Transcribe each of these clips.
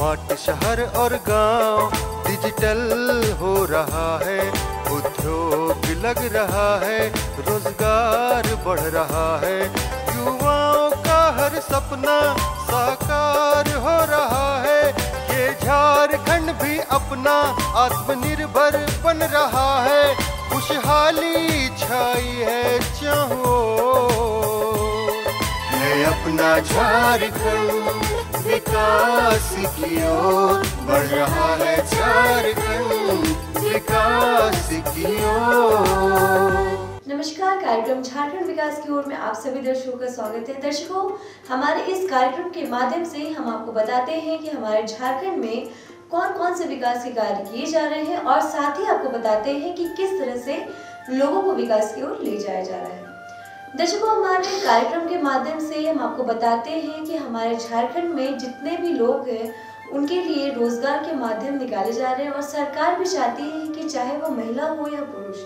Smart शहर और गांव डिजिटल हो रहा है, उद्योग लग रहा है, रोजगार बढ़ रहा है, युवाओं का हर सपना साकार हो रहा है। ये झारखंड भी अपना आत्मनिर्भर बन रहा है, खुशहाली छाई है चाहो है अपना झारखंड विकास की ओर बढ़ रहा है, झारखंड विकास की ओर। नमस्कार, कार्यक्रम झारखंड विकास की ओर में आप सभी दर्शकों का स्वागत है। दर्शकों, हमारे इस कार्यक्रम के माध्यम से हम आपको बताते हैं कि हमारे झारखंड में कौन कौन से विकास के कार्य किए जा रहे हैं और साथ ही आपको बताते हैं कि किस तरह से लोगों को विकास की ओर ले जाया जा रहा है। दर्शकों, हमारे कार्यक्रम के माध्यम से हम आपको बताते हैं कि हमारे झारखंड में जितने भी लोग हैं उनके लिए रोजगार के माध्यम निकाले जा रहे हैं और सरकार भी चाहती है कि चाहे वो महिला हो या पुरुष,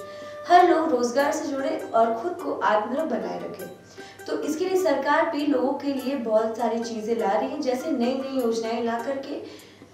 हर लोग रोजगार से जुड़े और खुद को आत्मनिर्भर बनाए रखें। तो इसके लिए सरकार भी लोगों के लिए बहुत सारी चीजें ला रही है, जैसे नई नई योजनाएं ला करके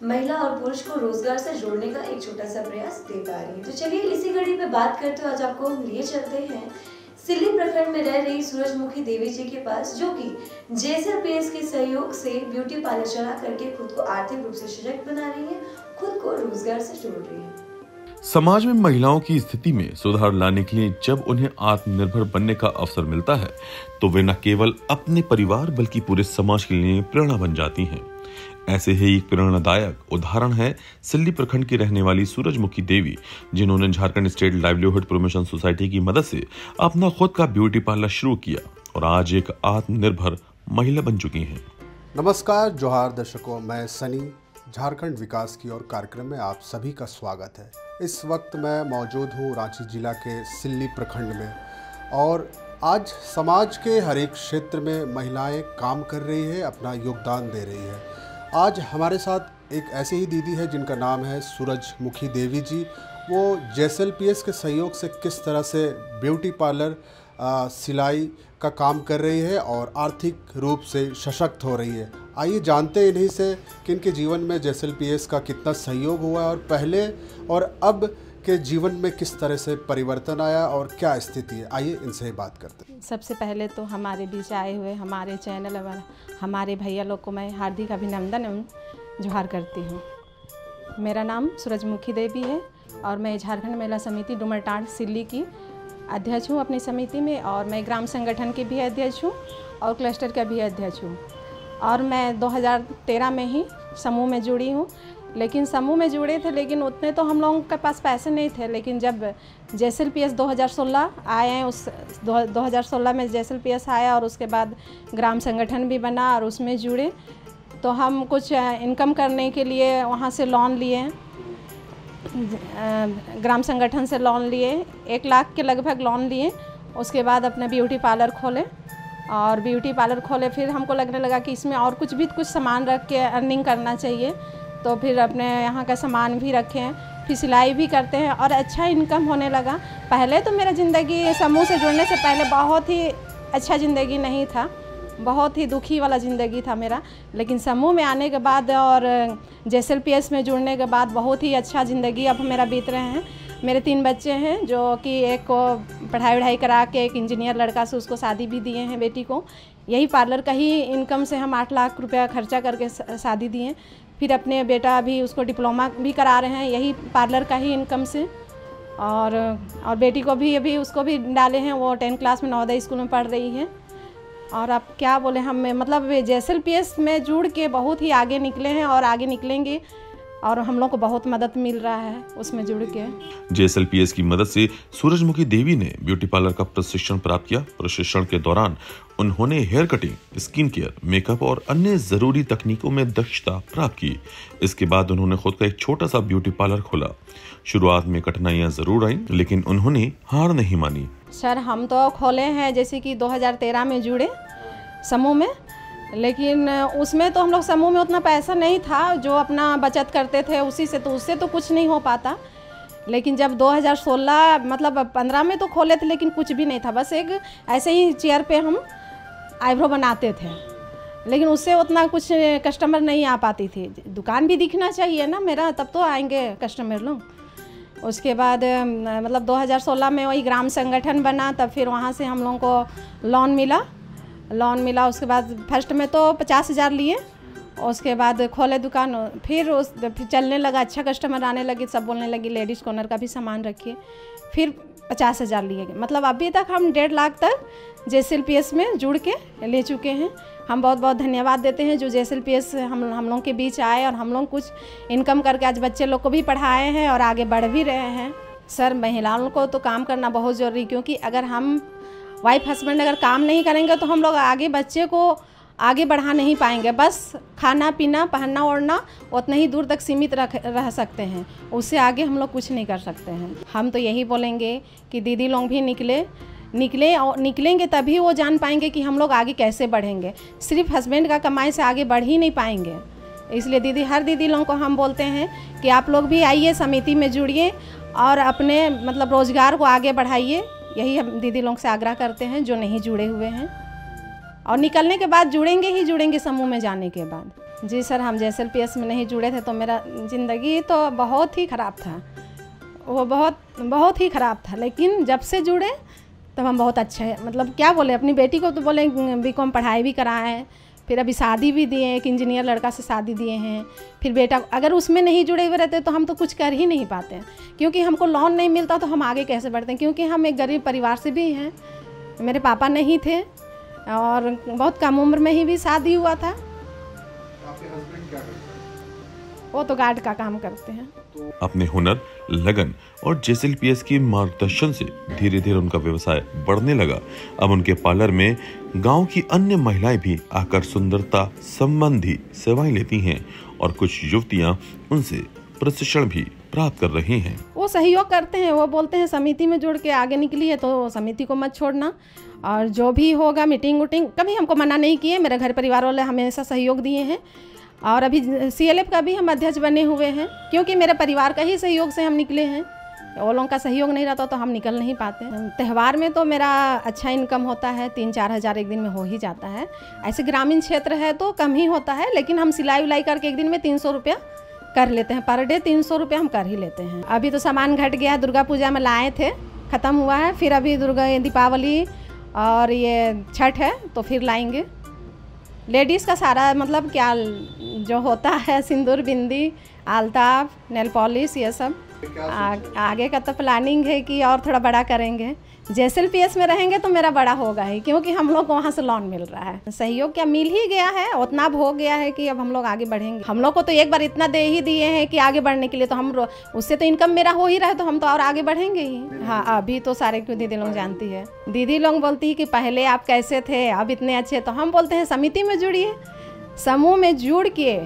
महिला और पुरुष को रोजगार से जोड़ने का एक छोटा सा प्रयास दे पा रही है। तो चलिए इसी कड़ी पे बात करते हुए आज आपको हम लिए चलते हैं सिल्ली प्रखंड में रह रही सूरजमुखी देवी जी के पास, जो कि जेएसएलपीएस के सहयोग से ब्यूटी पार्लर चला करके खुद को आर्थिक रूप से सशक्त बना रही है, खुद को रोजगार से जोड़ रही है। समाज में महिलाओं की स्थिति में सुधार लाने के लिए जब उन्हें आत्मनिर्भर बनने का अवसर मिलता है तो वे न केवल अपने परिवार बल्कि पूरे समाज के लिए प्रेरणा बन जाती हैं। ऐसे ही एक प्रेरणादायक उदाहरण है सिल्ली प्रखंड की रहने वाली सूरजमुखी देवी, जिन्होंने Jharkhand state livelihood promotion society की मदद से अपना खुद का ब्यूटी पार्लर शुरू किया और आज एक आत्मनिर्भर महिला बन चुकी हैं। नमस्कार, जोहार दर्शकों, मैं सनी झारखंड विकास की ओर कार्यक्रम में आप सभी का स्वागत है। इस वक्त मैं मौजूद हूँ रांची जिला के सिल्ली प्रखंड में और आज समाज के हर एक क्षेत्र में महिलाएं काम कर रही है, अपना योगदान दे रही है। आज हमारे साथ एक ऐसी ही दीदी है जिनका नाम है सूरजमुखी देवी जी। वो जेएसएलपीएस के सहयोग से किस तरह से ब्यूटी पार्लर सिलाई का काम कर रही है और आर्थिक रूप से सशक्त हो रही है। आइए जानते हैं इन्हीं से कि इनके जीवन में जेएसएलपीएस का कितना सहयोग हुआ है और पहले और अब के जीवन में किस तरह से परिवर्तन आया और क्या स्थिति है। आइए इनसे ही बात करते हैं। सबसे पहले तो हमारे बीच आए हुए हमारे चैनल और हमारे भैया लोग को मैं हार्दिक अभिनंदन एवं जोहार करती हूँ। मेरा नाम सूरजमुखी देवी है और मैं झारखंड महिला समिति डुमरटांड सिल्ली की अध्यक्ष हूँ अपनी समिति में, और मैं ग्राम संगठन की भी अध्यक्ष हूँ और क्लस्टर का भी अध्यक्ष हूँ। और मैं 2013 में ही समूह में जुड़ी हूँ। लेकिन समूह में जुड़े थे लेकिन उतने तो हम लोगों के पास पैसे नहीं थे। लेकिन जब जेएसएलपीएस 2016 आए हैं, उस 2016 में जेएसएलपीएस आया और उसके बाद ग्राम संगठन भी बना और उसमें जुड़े, तो हम कुछ इनकम करने के लिए वहाँ से लोन लिए, ग्राम संगठन से लोन लिए, 1 लाख के लगभग लोन लिए। उसके बाद अपना ब्यूटी पार्लर खोले और ब्यूटी पार्लर खोले फिर हमको लगने लगा कि इसमें और कुछ सामान रख के अर्निंग करना चाहिए। तो फिर अपने यहाँ का सामान भी रखे हैं, फिर सिलाई भी करते हैं और अच्छा इनकम होने लगा। पहले तो मेरा ज़िंदगी समूह से जुड़ने से पहले बहुत ही अच्छा ज़िंदगी नहीं था, बहुत ही दुखी वाला ज़िंदगी था मेरा। लेकिन समूह में आने के बाद और जेएसएलपीएस में जुड़ने के बाद बहुत ही अच्छा ज़िंदगी अब मेरा बीत रहे हैं। मेरे 3 बच्चे हैं, जो कि एक को पढ़ाई करा के एक इंजीनियर लड़का से उसको शादी भी दिए हैं बेटी को। यही पार्लर का ही इनकम से हम 8 लाख रुपया खर्चा करके शादी दिए। फिर अपने बेटा भी उसको डिप्लोमा भी करा रहे हैं यही पार्लर का ही इनकम से। और बेटी को भी अभी उसको भी डाले हैं, वो 10 क्लास में नवोदय स्कूल में पढ़ रही है। और अब क्या बोले, हम मतलब जेएसएलपीएस में जुड़ के बहुत ही आगे निकले हैं और आगे निकलेंगे और हम लोग को बहुत मदद मिल रहा है उसमें जुड़ के। जेएसएलपीएस की मदद से सूरजमुखी देवी ने ब्यूटी पार्लर का प्रशिक्षण प्राप्त किया। प्रशिक्षण के दौरान उन्होंने hair cutting, skin care, makeup और अन्य जरूरी तकनीकों में दक्षता प्राप्त की। इसके बाद उन्होंने खुद का एक छोटा सा ब्यूटी पार्लर खोला। शुरुआत में कठिनाइयां जरूर आईं, लेकिन उन्होंने हार नहीं मानी। सर, हम तो खोले हैं जैसे कि 2013 में जुड़े समूह में, लेकिन उसमें तो हम लोग समूह में उतना पैसा नहीं था, जो अपना बचत करते थे उसी से, तो उससे तो कुछ नहीं हो पाता। लेकिन जब 2016 मतलब 15 में तो खोले थे, लेकिन कुछ भी नहीं था, बस एक ऐसे ही चेयर पे हम आईब्रो बनाते थे। लेकिन उससे उतना कुछ कस्टमर नहीं आ पाती थी। दुकान भी दिखना चाहिए ना मेरा, तब तो आएंगे कस्टमर लोग। उसके बाद मतलब 2016 में वही ग्राम संगठन बना, तब फिर वहाँ से हम लोगों को लोन मिला। उसके बाद फर्स्ट में तो 50,000 लिए, उसके बाद खोले दुकान, फिर चलने लगा, अच्छा कस्टमर आने लगे, सब बोलने लगी लेडीज़ कॉर्नर का भी सामान रखिए। फिर 50,000 लिए, मतलब अभी तक हम 1.5 लाख तक JSLPS में जुड़ के ले चुके हैं। हम बहुत बहुत धन्यवाद देते हैं जो JSLPS हम लोगों के बीच आए और हम लोग कुछ इनकम करके आज बच्चे लोग को भी पढ़ाए हैं और आगे बढ़ भी रहे हैं। सर, महिलाओं को तो काम करना बहुत ज़रूरी, क्योंकि अगर हम वाइफ हस्बैंड अगर काम नहीं करेंगे तो हम लोग आगे बच्चे को आगे बढ़ा नहीं पाएंगे। बस खाना पीना पहनना ओढ़ना उतना ही दूर तक सीमित रह सकते हैं, उससे आगे हम लोग कुछ नहीं कर सकते हैं। हम तो यही बोलेंगे कि दीदी लोग भी निकलेंगे तभी वो जान पाएंगे कि हम लोग आगे कैसे बढ़ेंगे। सिर्फ हस्बैंड का कमाई से आगे बढ़ ही नहीं पाएंगे। इसलिए हर दीदी लोगों को हम बोलते हैं कि आप लोग भी आइए, समिति में जुड़िए और अपने मतलब रोज़गार को आगे बढ़ाइए। यही हम दीदी लोग से आग्रह करते हैं जो नहीं जुड़े हुए हैं, और निकलने के बाद जुड़ेंगे समूह में जाने के बाद। जी सर, हम JSLPS में नहीं जुड़े थे तो मेरा ज़िंदगी तो बहुत ही ख़राब था, वो बहुत ही ख़राब था। लेकिन जब से जुड़े तब हम बहुत अच्छे हैं, मतलब क्या बोले, अपनी बेटी को तो बोले BCom पढ़ाई भी कराए हैं, फिर अभी शादी भी दिए, एक इंजीनियर लड़का से शादी दिए हैं। फिर बेटा अगर उसमें नहीं जुड़े हुए रहते तो हम तो कुछ कर ही नहीं पाते हैं, क्योंकि हमको लोन नहीं मिलता तो हम आगे कैसे बढ़ते हैं। क्योंकि हम एक गरीब परिवार से भी हैं, मेरे पापा नहीं थे और बहुत कम उम्र में ही भी शादी हुआ था। आपके हस्बैंड क्या करते हैं? वो तो गार्ड का काम करते हैं। अपने हुनर, लगन और JSLPS की मार्गदर्शन से धीरे धीरे उनका व्यवसाय बढ़ने लगा। अब उनके पार्लर में गांव की अन्य महिलाएं भी आकर सुंदरता संबंधी सेवाएं लेती हैं और कुछ युवतियां उनसे प्रशिक्षण भी प्राप्त कर रही हैं। वो सहयोग करते हैं, वो बोलते हैं समिति में जुड़ के आगे निकली है तो समिति को मत छोड़ना, और जो भी होगा मीटिंग कभी हमको मना नहीं किए। मेरे घर परिवार वाले हमेशा सहयोग दिए हैं, और अभी CLF का भी हम अध्यक्ष बने हुए हैं, क्योंकि मेरे परिवार का ही सहयोग से हम निकले हैं। वो लोगों का सहयोग नहीं रहता तो हम निकल नहीं पाते। त्यौहार में तो मेरा अच्छा इनकम होता है, 3-4 हज़ार एक दिन में हो ही जाता है। ऐसे ग्रामीण क्षेत्र है तो कम ही होता है, लेकिन हम सिलाई उलाई करके एक दिन में 300 रुपया कर लेते हैं, पर डे 300 रुपया हम कर ही लेते हैं। अभी तो सामान घट गया है, दुर्गा पूजा में लाए थे, ख़त्म हुआ है, फिर अभी दीपावली और ये छठ है तो फिर लाएंगे। लेडीज़ का सारा मतलब क्या जो होता है, सिंदूर, बिंदी, आलता, नेल पॉलिश, ये सब आगे का तो प्लानिंग है कि और थोड़ा बड़ा करेंगे। JSLPS में रहेंगे तो मेरा बड़ा होगा ही, क्योंकि हम लोग को वहाँ से लोन मिल रहा है। सहयोग क्या मिल ही गया है, उतना अब हो गया है कि अब हम लोग आगे बढ़ेंगे। हम लोग को तो एक बार इतना दे ही दिए हैं कि आगे बढ़ने के लिए, तो हम उससे तो इनकम मेरा हो ही रहा है तो हम तो और आगे बढ़ेंगे ही। हाँ, अभी तो सारे क्यों दीदी लोग जानती है। दीदी लोग बोलती है कि पहले आप कैसे थे, अब इतने अच्छे। तो हम बोलते हैं समिति में जुड़िए, समूह में जुड़ के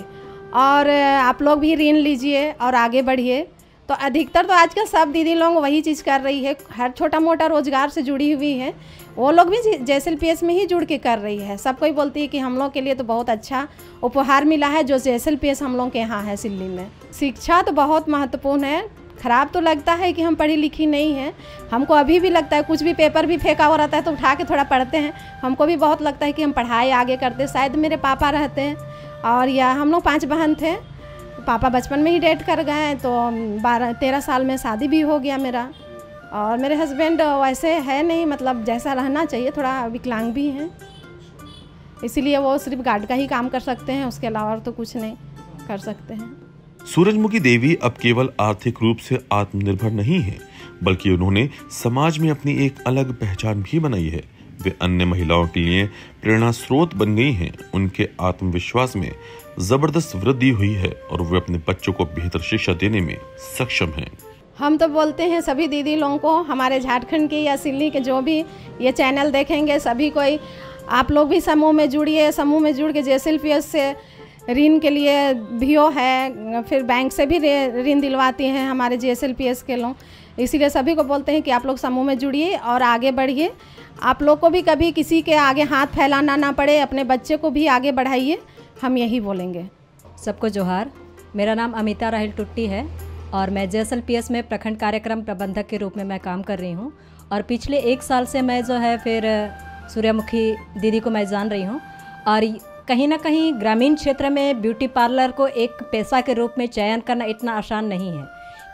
और आप लोग भी ऋण लीजिए और आगे बढ़िए। तो अधिकतर तो आजकल सब दीदी लोग वही चीज़ कर रही है, हर छोटा मोटा रोजगार से जुड़ी हुई है। वो लोग भी JSLPS में ही जुड़ के कर रही है। सब कोई बोलती है कि हम लोग के लिए तो बहुत अच्छा उपहार मिला है जो JSLPS हम लोग के यहाँ है सिल्ली में। शिक्षा तो बहुत महत्वपूर्ण है। ख़राब तो लगता है कि हम पढ़ी लिखी नहीं हैं, हमको अभी भी लगता है कुछ भी पेपर भी फेंका हुआ रहता है तो उठा के थोड़ा पढ़ते हैं। हमको भी बहुत लगता है कि हम पढ़ाई आगे करते। शायद मेरे पापा रहते हैं, और या हम लोग 5 बहन थे, पापा बचपन में ही डेथ कर गए, तो 12-13 साल में शादी भी हो गया मेरा। और मेरे हस्बैंड वैसे है नहीं, मतलब जैसा रहना चाहिए, थोड़ा विकलांग भी हैं, इसीलिए वो सिर्फ गार्ड का ही काम कर सकते हैं, उसके अलावा तो कुछ नहीं कर सकते हैं। सूरजमुखी देवी अब केवल आर्थिक रूप से आत्मनिर्भर नहीं है, बल्कि उन्होंने समाज में अपनी एक अलग पहचान भी बनाई है। वे अन्य महिलाओं के लिए प्रेरणा स्रोत बन गई हैं। उनके आत्मविश्वास में जबरदस्त वृद्धि हुई है और वे अपने बच्चों को बेहतर शिक्षा देने में सक्षम हैं। हम तो बोलते हैं सभी दीदी लोगों को, हमारे झारखंड के या सिल्ली के जो भी ये चैनल देखेंगे, सभी कोई आप लोग भी समूह में जुड़िए। समूह में जुड़ के JSLPS से ऋण के लिए VO है, फिर बैंक से भी ऋण दिलवाती हैं हमारे JSLPS के लोग। इसीलिए सभी को बोलते हैं कि आप लोग समूह में जुड़िए और आगे बढ़िए। आप लोग को भी कभी किसी के आगे हाथ फैलाना ना पड़े, अपने बच्चे को भी आगे बढ़ाइए, हम यही बोलेंगे। सबको जोहार। मेरा नाम अमिता राहिल टुट्टी है और मैं JSLPS में प्रखंड कार्यक्रम प्रबंधक के रूप में मैं काम कर रही हूँ। और पिछले 1 साल से मैं जो है फिर सूर्यमुखी दीदी को मैं जान रही हूँ, और कहीं ना कहीं ग्रामीण क्षेत्र में ब्यूटी पार्लर को एक पेशा के रूप में चयन करना इतना आसान नहीं है,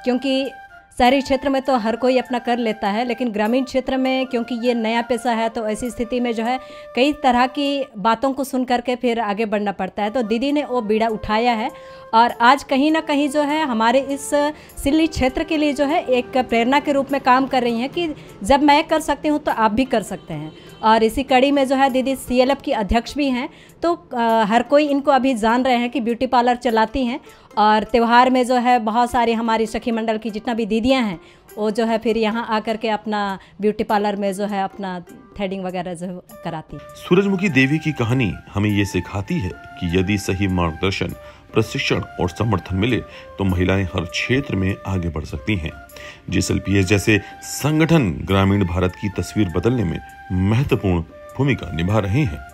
क्योंकि शहरी क्षेत्र में तो हर कोई अपना कर लेता है, लेकिन ग्रामीण क्षेत्र में क्योंकि ये नया पेशा है तो ऐसी स्थिति में जो है कई तरह की बातों को सुन करके फिर आगे बढ़ना पड़ता है। तो दीदी ने वो बीड़ा उठाया है और आज कहीं ना कहीं जो है हमारे इस सिल्ली क्षेत्र के लिए जो है एक प्रेरणा के रूप में काम कर रही हैं कि जब मैं कर सकती हूँ तो आप भी कर सकते हैं। और इसी कड़ी में जो है दीदी CLF की अध्यक्ष भी हैं, तो हर कोई इनको अभी जान रहे हैं कि ब्यूटी पार्लर चलाती हैं। और त्यौहार में जो है बहुत सारी हमारी सखी मंडल की जितना भी दीदियां हैं वो जो है फिर यहाँ आकर के अपना ब्यूटी पार्लर में जो है अपना थ्रेडिंग वगैरह जो कराती है। सूरजमुखी देवी की कहानी हमें ये सिखाती है कि यदि सही मार्गदर्शन, प्रशिक्षण और समर्थन मिले तो महिलाएं हर क्षेत्र में आगे बढ़ सकती हैं। JSLPS जैसे संगठन ग्रामीण भारत की तस्वीर बदलने में महत्वपूर्ण भूमिका निभा रहे हैं।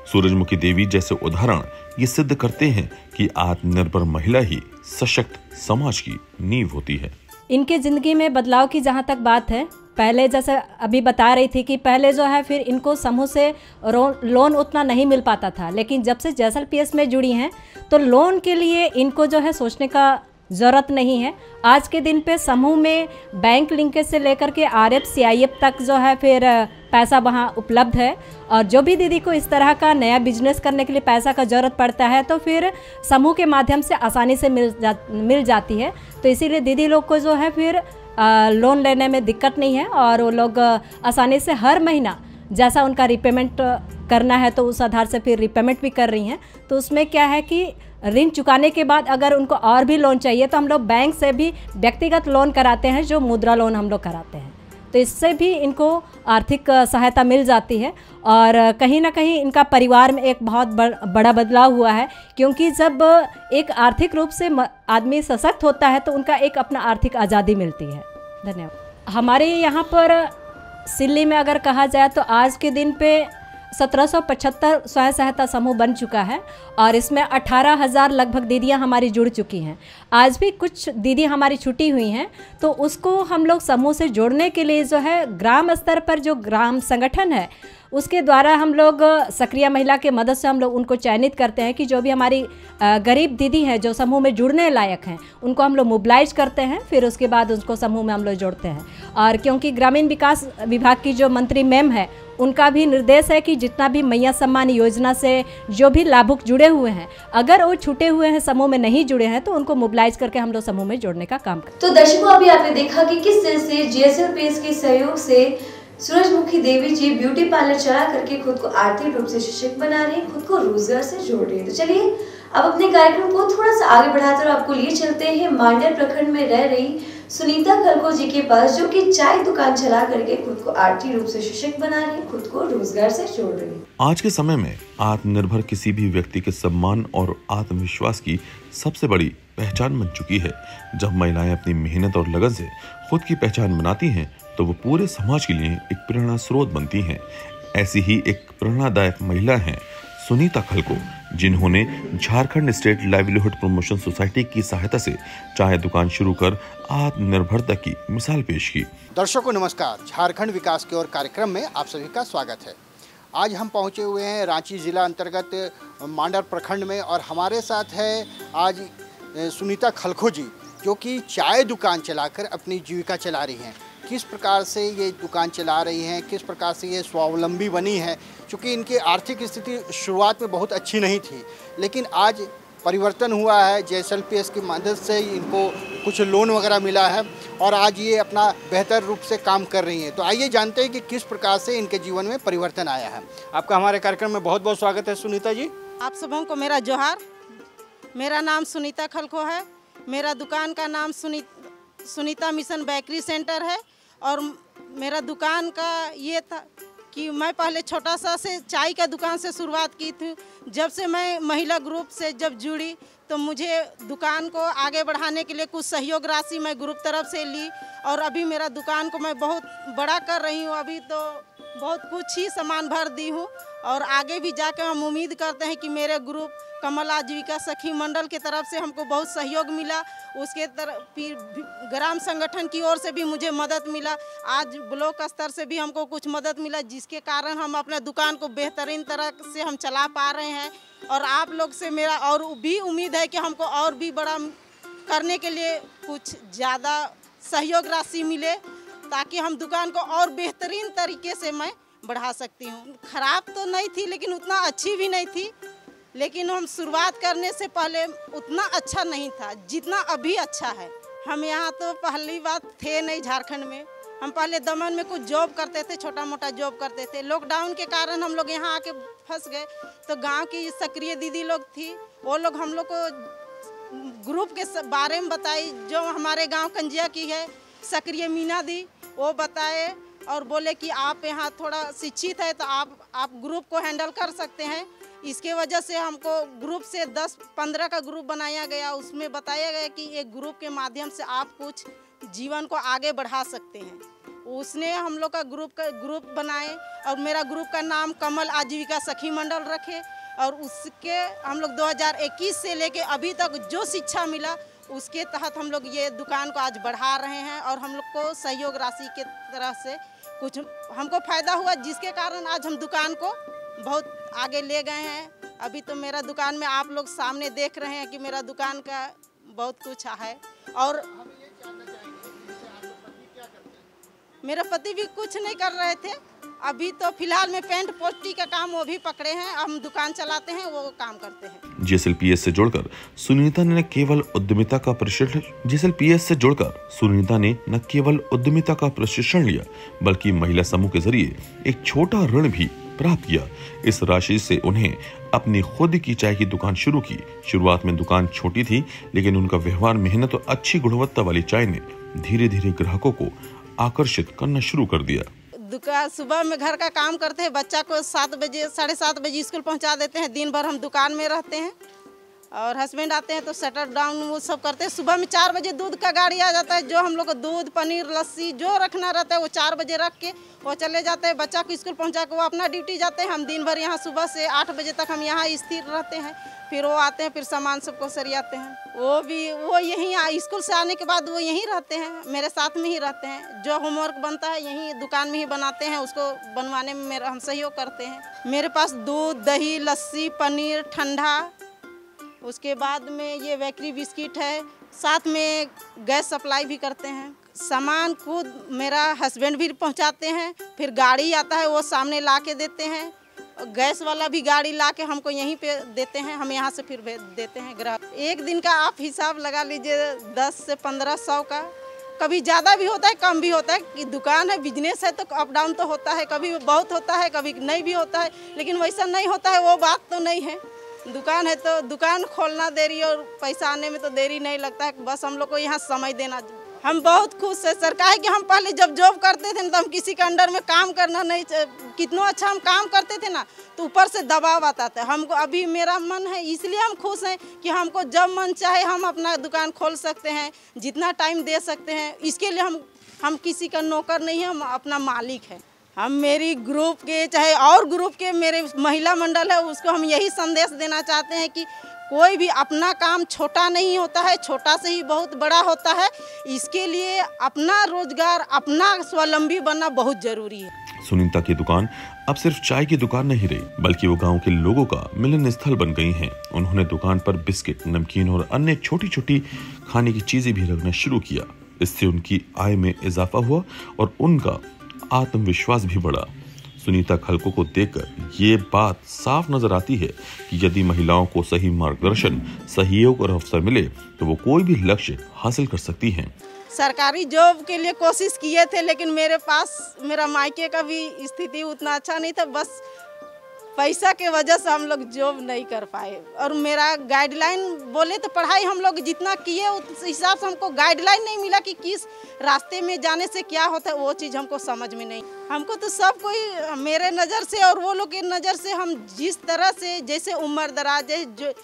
सूरजमुखी देवी जैसे उदाहरण ये सिद्ध करते हैं कि आत्मनिर्भर महिला ही सशक्त समाज की नींव होती है। इनके ज़िंदगी में बदलाव की जहाँ तक बात है, पहले जैसे अभी बता रही थी कि पहले जो है फिर इनको समूह से लोन उतना नहीं मिल पाता था, लेकिन जब से JSLPS में जुड़ी हैं तो लोन के लिए इनको जो है सोचने का ज़रूरत नहीं है। आज के दिन पे समूह में बैंक लिंकेज से लेकर के RF CIF तक जो है फिर पैसा वहाँ उपलब्ध है। और जो भी दीदी को इस तरह का नया बिजनेस करने के लिए पैसा का ज़रूरत पड़ता है तो फिर समूह के माध्यम से आसानी से मिल जाती है। तो इसीलिए दीदी लोग को जो है फिर लोन लेने में दिक्कत नहीं है और वो लोग आसानी से हर महीना जैसा उनका रिपेमेंट करना है तो उस आधार से फिर रिपेमेंट भी कर रही हैं। तो उसमें क्या है कि ऋण चुकाने के बाद अगर उनको और भी लोन चाहिए तो हम लोग बैंक से भी व्यक्तिगत लोन कराते हैं, जो मुद्रा लोन हम लोग कराते हैं। तो इससे भी इनको आर्थिक सहायता मिल जाती है और कहीं ना कहीं इनका परिवार में एक बहुत बड़ा बदलाव हुआ है, क्योंकि जब एक आर्थिक रूप से आदमी सशक्त होता है तो उनका एक अपना आर्थिक आज़ादी मिलती है। धन्यवाद। हमारे यहाँ पर सिल्ली में अगर कहा जाए तो आज के दिन पे 1775 स्वयं सहायता समूह बन चुका है और इसमें 18,000 लगभग दीदियां हमारी जुड़ चुकी हैं। आज भी कुछ दीदी हमारी छुट्टी हुई हैं, तो उसको हम लोग समूह से जोड़ने के लिए जो है ग्राम स्तर पर जो ग्राम संगठन है उसके द्वारा हम लोग सक्रिय महिला के मदद से हम लोग उनको चयनित करते हैं कि जो भी हमारी गरीब दीदी हैं जो समूह में जुड़ने लायक हैं उनको हम लोग मोबिलाइज करते हैं, फिर उसके बाद उसको समूह में हम लोग जोड़ते हैं। और क्योंकि ग्रामीण विकास विभाग की जो मंत्री मैम है उनका भी निर्देश है कि जितना भी मैया सम्मान योजना से जो भी लाभुक जुड़े हुए हैं, अगर वो छूटे हुए हैं समूह में नहीं जुड़े हैं तो उनको मोबिलाइज करके हम लोग समूह में जोड़ने का काम करते हैं। तो दर्शकों, अभी आपने देखा कि किस तरह से JSLPS के सहयोग से सूरजमुखी देवी जी ब्यूटी पार्लर चला करके खुद को आर्थिक रूप से सशक्त बना रही हैं, खुद को रोजगार से जोड़ रही हैं। तो चलिए अब अपने कार्यक्रम को थोड़ा सा आगे बढ़ाते हुए आपको लिए चलते हैं मांडर प्रखंड में रह रही सुनीता खलको जी के पास, जो कि चाय दुकान चला करके खुद को आर्थिक रूप से सशक्त बना रही है, खुद को रोजगार से जोड़ रही है। आज के समय में आत्मनिर्भर किसी भी व्यक्ति के सम्मान और आत्मविश्वास की सबसे बड़ी पहचान बन चुकी है। जब महिलाएं अपनी मेहनत और लगन से खुद की पहचान बनाती हैं तो वो पूरे समाज के लिए एक प्रेरणा स्रोत बनती हैं। ऐसी ही एक प्रेरणादायक महिला है सुनीता खलको, जिन्होंने Jharkhand state livelihood promotion society की सहायता से चाय दुकान शुरू कर आत्मनिर्भरता की मिसाल पेश की। दर्शकों नमस्कार, झारखंड विकास की ओर कार्यक्रम में आप सभी का स्वागत है। आज हम पहुंचे हुए हैं रांची जिला अंतर्गत मांडर प्रखंड में और हमारे साथ है आज सुनीता खलको जी, जो कि चाय दुकान चलाकर अपनी जीविका चला रही हैं। किस प्रकार से ये दुकान चला रही हैं, किस प्रकार से ये स्वावलंबी बनी है, क्योंकि इनकी आर्थिक स्थिति शुरुआत में बहुत अच्छी नहीं थी, लेकिन आज परिवर्तन हुआ है। JSLPS की मदद से इनको कुछ लोन वगैरह मिला है और आज ये अपना बेहतर रूप से काम कर रही हैं। तो आइए जानते हैं कि किस प्रकार से इनके जीवन में परिवर्तन आया है। आपका हमारे कार्यक्रम में बहुत बहुत स्वागत है सुनीता जी। आप सबों को मेरा जोहार। मेरा नाम सुनीता खलको है। मेरा दुकान का नाम सुनीता मिशन बेकरी सेंटर है और मेरा दुकान का ये था कि मैं पहले छोटा सा से चाय का दुकान से शुरुआत की थी। जब से मैं महिला ग्रुप से जब जुड़ी तो मुझे दुकान को आगे बढ़ाने के लिए कुछ सहयोग राशि मैं ग्रुप तरफ से ली और अभी मेरा दुकान को मैं बहुत बड़ा कर रही हूँ। अभी तो बहुत कुछ ही सामान भर दी हूँ और आगे भी जाकर हम उम्मीद करते हैं कि मेरे ग्रुप कमल आजीविका सखी मंडल की तरफ से हमको बहुत सहयोग मिला। उसके तरफ फिर ग्राम संगठन की ओर से भी मुझे मदद मिला। आज ब्लॉक स्तर से भी हमको कुछ मदद मिला, जिसके कारण हम अपने दुकान को बेहतरीन तरह से हम चला पा रहे हैं। और आप लोग से मेरा और भी उम्मीद है कि हमको और भी बड़ा करने के लिए कुछ ज़्यादा सहयोग राशि मिले, ताकि हम दुकान को और बेहतरीन तरीके से मैं बढ़ा सकती हूँ। खराब तो नहीं थी, लेकिन उतना अच्छी भी नहीं थी। लेकिन हम शुरुआत करने से पहले उतना अच्छा नहीं था जितना अभी अच्छा है। हम यहाँ तो पहली बात थे नहीं झारखंड में। हम पहले दमन में कुछ जॉब करते थे, छोटा मोटा जॉब करते थे। लॉकडाउन के कारण हम लोग यहाँ आके फंस गए। तो गांव की सक्रिय दीदी लोग थी, वो लोग हम लोग को ग्रुप के बारे में बताई। जो हमारे गांव कंजिया की है सक्रिय मीना दी, वो बताए और बोले कि आप यहाँ थोड़ा शिक्षित है तो आप ग्रुप को हैंडल कर सकते हैं। इसके वजह से हमको ग्रुप से 10-15 का ग्रुप बनाया गया। उसमें बताया गया कि एक ग्रुप के माध्यम से आप कुछ जीवन को आगे बढ़ा सकते हैं। उसने हम लोग का ग्रुप बनाए और मेरा ग्रुप का नाम कमल आजीविका सखी मंडल रखे। और उसके हम लोग 2021 से लेके अभी तक जो शिक्षा मिला उसके तहत हम लोग ये दुकान को आज बढ़ा रहे हैं। और हम लोग को सहयोग राशि के तरह से कुछ हमको फ़ायदा हुआ, जिसके कारण आज हम दुकान को बहुत आगे ले गए हैं। अभी तो मेरा दुकान में आप लोग सामने देख रहे हैं कि मेरा दुकान का बहुत कुछ है। और मेरे पति भी कुछ नहीं कर रहे थे। अभी तो फिलहाल में पेंट पोस्टी का काम वो भी पकड़े हैं। हम दुकान चलाते हैं, वो काम करते हैं। जेएसएलपीएस से जुड़कर सुनीता ने न केवल उद्यमिता का प्रशिक्षण लिया, बल्कि महिला समूह के जरिए एक छोटा ऋण भी प्राप्त किया। इस राशि से उन्हें अपनी खुद की चाय की दुकान शुरू की। शुरुआत में दुकान छोटी थी, लेकिन उनका व्यवहार, मेहनत और अच्छी गुणवत्ता वाली चाय ने धीरे धीरे ग्राहकों को आकर्षित करना शुरू कर दिया। दुकान सुबह में घर का काम करते हैं, बच्चा को 7 बजे 7:30 बजे स्कूल पहुंचा देते हैं। दिन भर हम दुकान में रहते हैं और हस्बैंड आते हैं तो शटर डाउन वो सब करते हैं। सुबह में 4 बजे दूध का गाड़ी आ जाता है। जो हम लोग को दूध, पनीर, लस्सी जो रखना रहता है वो 4 बजे रख के वो चले जाते हैं। बच्चा को स्कूल पहुंचा के वो अपना ड्यूटी जाते हैं। हम दिन भर यहाँ सुबह से 8 बजे तक हम यहाँ स्थिर रहते हैं। फिर वो आते हैं, फिर सामान सबको सरियाते हैं। वो यहीं स्कूल से आने के बाद वो यहीं रहते हैं, मेरे साथ में ही रहते हैं। जो होमवर्क बनता है यहीं दुकान में ही बनाते हैं, उसको बनवाने में हम सहयोग करते हैं। मेरे पास दूध, दही, लस्सी, पनीर, ठंडा, उसके बाद में ये बेकरी बिस्किट है। साथ में गैस सप्लाई भी करते हैं। सामान खुद मेरा हस्बैंड भी पहुंचाते हैं। फिर गाड़ी आता है, वो सामने ला के देते हैं। गैस वाला भी गाड़ी ला के हमको यहीं पे देते हैं। हम यहाँ से फिर भेज देते हैं ग्राहक। एक दिन का आप हिसाब लगा लीजिए 10 से 1500 का। कभी ज़्यादा भी होता है, कम भी होता है। कि दुकान है, बिजनेस है तो अप डाउन तो होता है। कभी बहुत होता है, कभी नहीं भी होता है। लेकिन वैसा नहीं होता है, वो बात तो नहीं है। दुकान है तो दुकान खोलना देरी और पैसा आने में तो देरी नहीं लगता है। बस हम लोग को यहाँ समय देना। हम बहुत खुश है सर। काहे कि हम पहले जब जॉब करते थे तो हम किसी के अंडर में काम करना नहीं, कितना अच्छा हम काम करते थे ना, तो ऊपर से दबाव आता था हमको। अभी मेरा मन है, इसलिए हम खुश हैं कि हमको जब मन चाहे हम अपना दुकान खोल सकते हैं, जितना टाइम दे सकते हैं। इसके लिए हम किसी का नौकर नहीं है, हम अपना मालिक है। हम मेरी ग्रुप के चाहे और ग्रुप के मेरे महिला मंडल है, उसको हम यही संदेश देना चाहते हैं कि कोई भी अपना काम छोटा नहीं होता है, छोटा से ही बहुत बड़ा होता है। इसके लिए अपना रोजगार, अपना स्वावलंबी बनना बहुत जरूरी है। सुनीता की दुकान अब सिर्फ चाय की दुकान नहीं रही, बल्कि वो गांव के लोगों का मिलन स्थल बन गई हैं। उन्होंने दुकान पर बिस्किट, नमकीन और अन्य छोटी छोटी खाने की चीजें भी रखना शुरू किया। इससे उनकी आय में इजाफा हुआ और उनका आत्मविश्वास भी बढ़ा। सुनीता खलको को देखकर ये बात साफ नजर आती है कि यदि महिलाओं को सही मार्गदर्शन, सहयोग और अवसर मिले तो वो कोई भी लक्ष्य हासिल कर सकती हैं। सरकारी जॉब के लिए कोशिश किए थे, लेकिन मेरे पास मेरा मायके का भी स्थिति उतना अच्छा नहीं था। बस पैसा के वजह से हम लोग जॉब नहीं कर पाए। और मेरा गाइडलाइन बोले तो पढ़ाई हम लोग जितना किए उस हिसाब से हमको गाइडलाइन नहीं मिला कि किस रास्ते में जाने से क्या होता है। वो चीज़ हमको समझ में नहीं। हमको तो सब कोई मेरे नज़र से और वो लोग के नज़र से, हम जिस तरह से जैसे उम्र दराज है, जो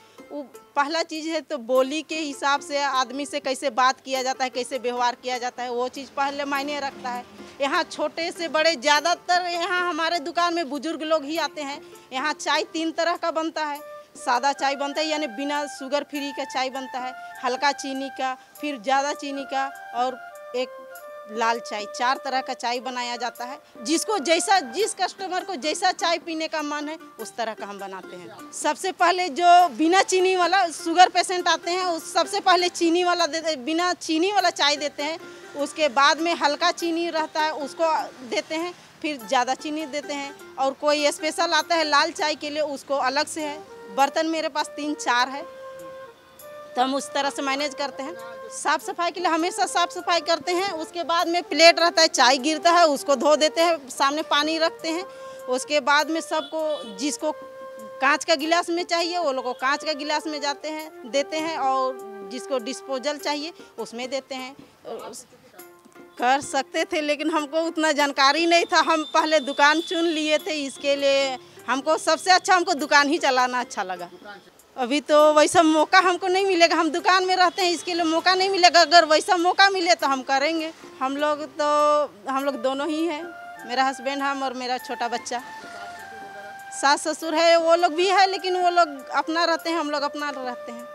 पहला चीज़ है तो बोली के हिसाब से आदमी से कैसे बात किया जाता है, कैसे व्यवहार किया जाता है, वो चीज़ पहले मायने रखता है। यहाँ छोटे से बड़े, ज़्यादातर यहाँ हमारे दुकान में बुजुर्ग लोग ही आते हैं। यहाँ चाय 3 तरह का बनता है। सादा चाय बनता है, यानी बिना शुगर फ्री का चाय बनता है, हल्का चीनी का, फिर ज़्यादा चीनी का और एक लाल चाय। 4 तरह का चाय बनाया जाता है। जिसको जैसा, जिस कस्टमर को जैसा चाय पीने का मन है उस तरह का हम बनाते हैं। सबसे पहले जो बिना चीनी वाला शुगर पेशेंट आते हैं उस सबसे पहले चीनी वाला बिना चीनी वाला चाय देते हैं। उसके बाद में हल्का चीनी रहता है उसको देते हैं, फिर ज़्यादा चीनी देते हैं। और कोई स्पेशल आता है लाल चाय के लिए, उसको अलग से है। बर्तन मेरे पास 3-4 है, तो हम उस तरह से मैनेज करते हैं। साफ़ सफाई के लिए हमेशा साफ़ सफाई करते हैं। उसके बाद में प्लेट रहता है, चाय गिरता है उसको धो देते हैं, सामने पानी रखते हैं। उसके बाद में सबको, जिसको कांच का गिलास में चाहिए वो लोग को कांच का गिलास में जाते हैं देते हैं, और जिसको डिस्पोजल चाहिए उसमें देते हैं। कर सकते थे लेकिन हमको उतना जानकारी नहीं था। हम पहले दुकान चुन लिए थे, इसके लिए हमको सबसे अच्छा हमको दुकान ही चलाना अच्छा लगा। अभी तो वैसा मौका हमको नहीं मिलेगा, हम दुकान में रहते हैं इसके लिए मौका नहीं मिलेगा। अगर वैसा मौका मिले तो हम करेंगे। हम लोग दोनों ही हैं, मेरा हस्बैंड, हम और मेरा छोटा बच्चा। सास ससुर है, वो लोग भी है लेकिन वो लोग अपना रहते हैं, हम लोग अपना रहते हैं।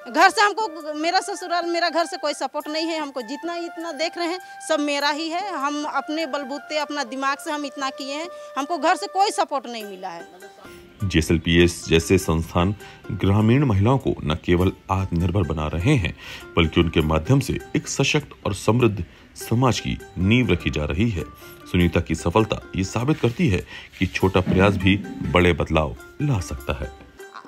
घर से हमको, मेरा ससुराल, मेरा घर से कोई सपोर्ट नहीं है। हमको जितना इतना देख रहे हैं सब मेरा ही है। हम अपने बलबूते, अपना दिमाग से हम इतना किए हैं, हमको घर से कोई सपोर्ट नहीं मिला है। जेएसएलपीएस जैसे संस्थान ग्रामीण महिलाओं को न केवल आत्मनिर्भर बना रहे हैं, बल्कि उनके माध्यम से एक सशक्त और समृद्ध समाज की नींव रखी जा रही है। सुनीता की सफलता ये साबित करती है कि छोटा प्रयास भी बड़े बदलाव ला सकता है।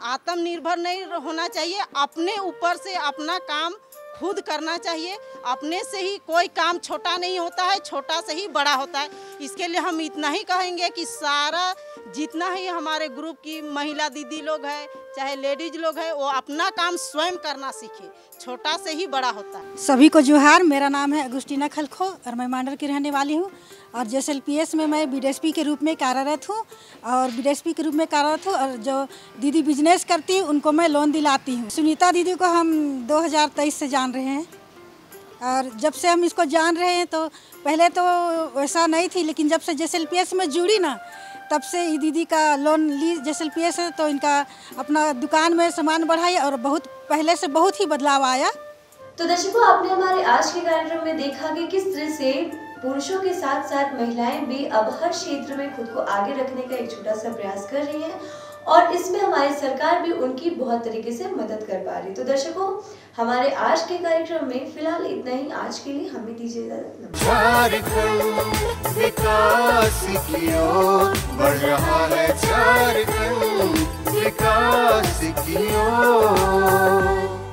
आत्मनिर्भर नहीं होना चाहिए, अपने ऊपर से अपना काम खुद करना चाहिए। अपने से ही कोई काम छोटा नहीं होता है, छोटा से ही बड़ा होता है। इसके लिए हम इतना ही कहेंगे कि सारा जितना ही हमारे ग्रुप की महिला दीदी लोग हैं, चाहे लेडीज लोग हैं, वो अपना काम स्वयं करना सीखे। छोटा से ही बड़ा होता है। सभी को जोहार। मेरा नाम है अगुस्टीना खलखो और मैं मांडर की रहने वाली हूँ। और जेएसएलपीएस में मैं बीडीएसपी के रूप में कार्यरत हूँ और जो दीदी बिजनेस करती है उनको मैं लोन दिलाती हूँ। सुनीता दीदी को हम 2023 से जान रहे हैं, और जब से हम इसको जान रहे हैं तो पहले तो वैसा नहीं थी, लेकिन जब से जेएसएलपीएस में जुड़ी ना, तब से ये दीदी का लोन ली जेएसएलपीएस है, तो इनका अपना दुकान में सामान बढ़ाई और बहुत पहले से बहुत ही बदलाव आया। तो दर्शकों, आपने हमारे आज के कार्यक्रम में देखा कि किस तरह से पुरुषों के साथ साथ महिलाएं भी अब हर क्षेत्र में खुद को आगे रखने का एक छोटा सा प्रयास कर रही हैं, और इसमें हमारी सरकार भी उनकी बहुत तरीके से मदद कर पा रही है। तो दर्शकों, हमारे आज के कार्यक्रम में फिलहाल इतना ही। आज के लिए हमें दीजिए इजाजत। झारखंड विकास की ओर बढ़ रहा है, झारखंड विकास की ओर।